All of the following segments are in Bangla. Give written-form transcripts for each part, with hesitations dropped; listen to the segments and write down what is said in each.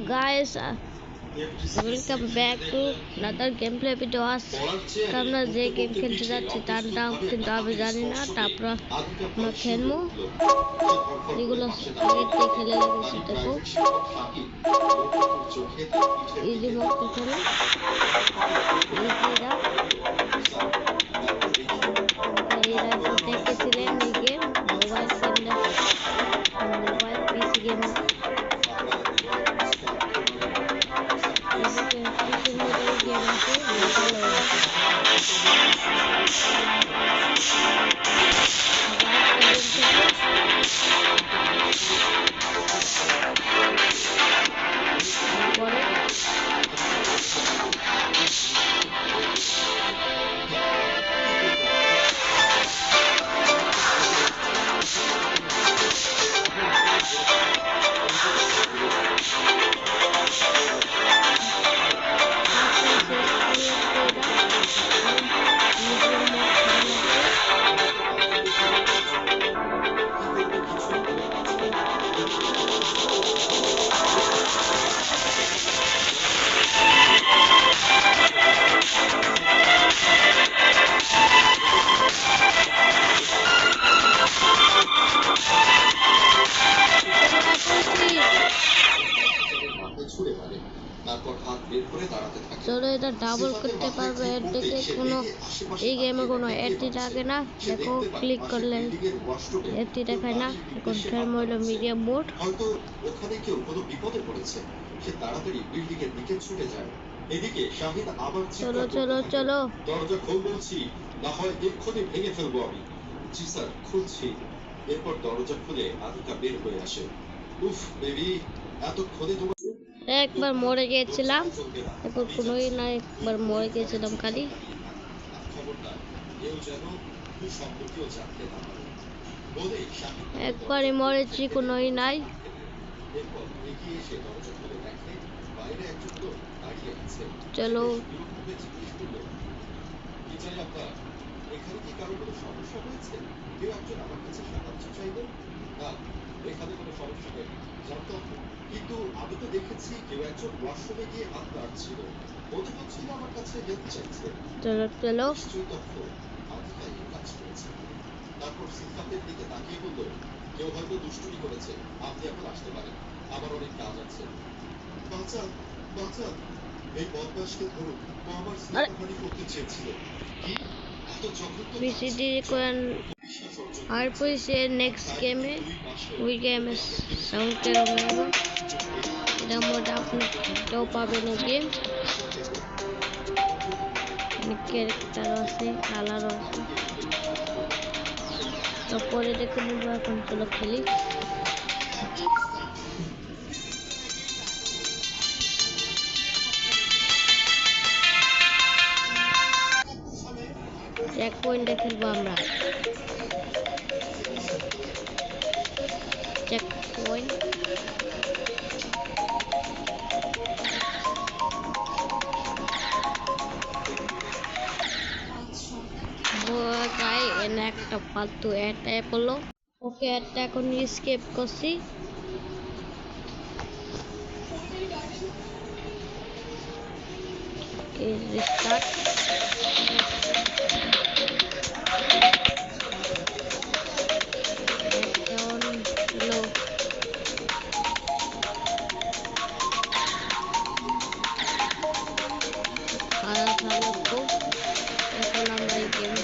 guys, welcome back to another gameplay video. আমরা যে গেম খেলতে যাচ্ছি তার নাম কিন্তু আমি জানি না, তারপর আমরা খেলবো। এগুলো আগে খেলে গেছি, দেখো ইজি মোড খেলে এরা দেখেছিলেন এই গেম মোবাইল খেললে, মোবাইল পিসি গেম চলো এটা ডাবল করতে পারবে। এর দিকে কোনো এই গেমে কোনো এটি থাকে না, দেখো ক্লিক করলে এটি দেখায় না। এখন ফ্রেম হইল মিডিয়াম মোড। হয়তো ওখানে কেউ কোনো বিপদে পড়েছে, সে তাড়াতাড়ি বিল্ডিং এর দিকে ছুটে যায়। এদিকে শাহিদ আবার চলো চলো চলো দরজা খোল বলছি, না হয় এক্ষুনি ভেঙে ফেলবো আমি। জি স্যার, খুলছি। এরপর দরজা খুলে আদিকা বের হয়ে আসে। উফ বেবি, এতক্ষণে তোমার একবার মরে গিয়েছিলাম, এখন কোনোই না, একবার মরে গিয়েছিলাম খালি। একবারই মরেছি, কোনোই নাই। চলো এখানে কি কারো কোনো সমস্যা হয়েছে? কেউ একজন আমার কাছে সাহায্য চাইবে? না, এখানে কোনো সমস্যা নেই, জানতো। কিন্তু আমি তো দেখেছি কেউ একজন ওয়াশরুমে গিয়ে হাত নাড়ছিল, মনে হচ্ছিল আমার কাছে হেল্প চাইছে। চলো চলো নিশ্চয়ই তখন আদিকাই এই কাজ করেছে। তারপর সিদ্ধার্থের দিকে তাকিয়ে বলল, কেউ হয়তো দুষ্টুমি করেছে, আপনি এখন আসতে পারেন, আমার অনেক কাজ আছে। বাঁচান বাঁচান, এই বদমাশকে ধরুন, ও আমার স্নেহহানি করতে চেয়েছিল। কি BCD করেন আর পয়সে নেক্সট গেমে ওই গেমে সাউন্ড কেরম হবে এটা মোটা আপনারটাও পাবেন। গেম ক্যারেক্টার আছে, কালার আছে, তারপরে দেখে নেব। এখন চলো খেলি। চেক পয়েন্টে খেলবো আমরা। চেক পয়েন্ট গাই এনে একটা ফালতু অ্যাটাক হলো। ওকে একটা এখন এসকেপ করছি। রিস্টার্ট এখন আমরা এই গেম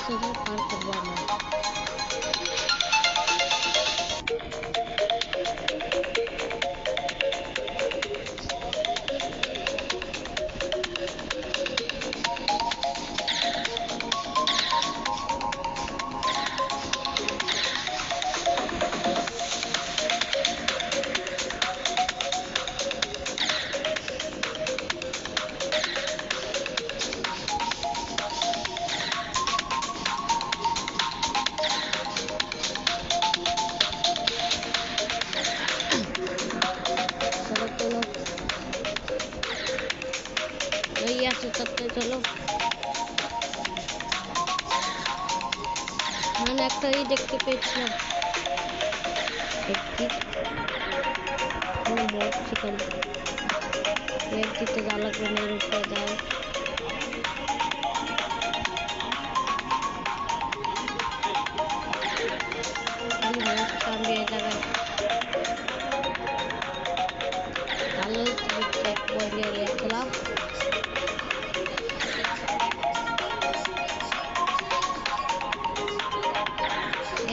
পিছনে পার করবো আমরা। চলো চলো, এই আছে তাতে চলো। মানে একটা ই দেখতে পেয়েছিলাম, একটি মদ চিকেন এক দিতে যা লাগবে না, এর উপরে দেয়। আমি এই জায়গায় ভালো চেক পয়েন্ট নিয়ে গেছিলাম।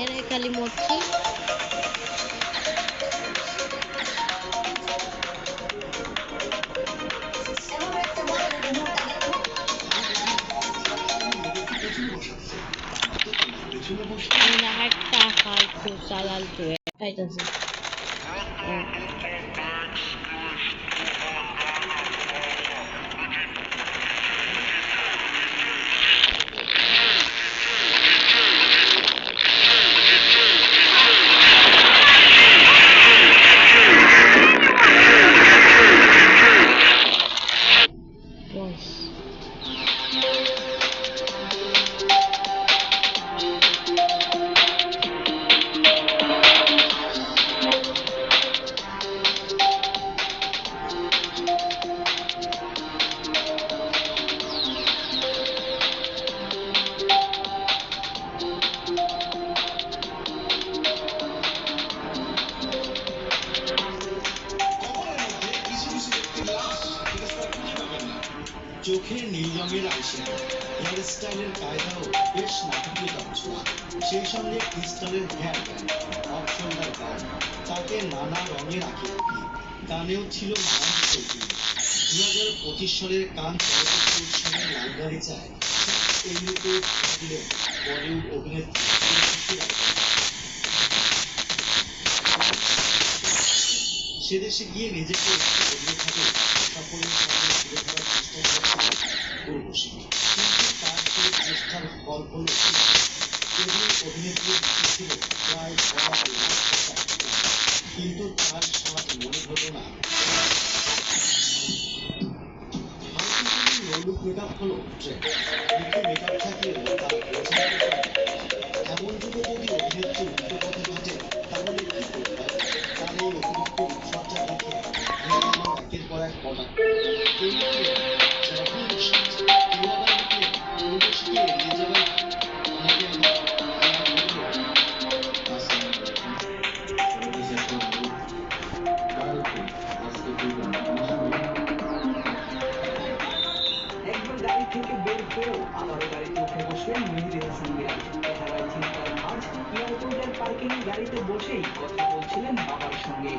এর খালি মরছি। একটা ফালতু চালালতু খাইতেছে। চোখের নীল রঙের আইশ্যাডো, হেয়ারস্টাইলের কায়দাও বেশ নাটকীয়তা ছোঁয়া, সেই সঙ্গে ক্রিস্টালের hair band, off shoulder gown, তাতে নানা রঙের আঁকিবুকি, গানেও ছিল নানান শৈলী। 2025 সালের কান চলচ্চিত্র উৎসবের লালগাড়ি চায় এই রূপে দিলেন বলিউড অভিনেত্রী। সে দেশে গিয়ে নিজেকে অভিনেতাকে সকলের সামনে তুলে ধরার চেষ্টা করেছিলেন উর্বশী, কিন্তু তার সেই চেষ্টার ফল হল অভিনেত্রীর ছিল প্রায় কিন্তু তার স্বাদ মনে হতো না। নৌলুক মেকআপ হলো ট্রেন্ড, মুখে মেকআপ থাকলেও তা বোঝা এমন যুগে যদি অভিনেত্রী উল্টো পথে ঘটে তাহলে কি করতে হয়? তার এই অতিরিক্ত রূপচর্চা দেখে একের পর এক কটাক্ষ, কেউ লিখলেন যারা ভুল বিশ্বাস, কেউ আবার লিখলেন উর্বশীকে এড়িয়ে যাওয়ার অনেকে একবার গাড়ি থেকে বের হয়েও আবারও গাড়িতে উঠে বসলেন মেহেদী হাসান মিরাজ। চেহারায় চিন্তার ভাঁজ, এয়ারপোর্টের পার্কিং গাড়িতে বসেই কথা বলছিলেন বাবার সঙ্গে।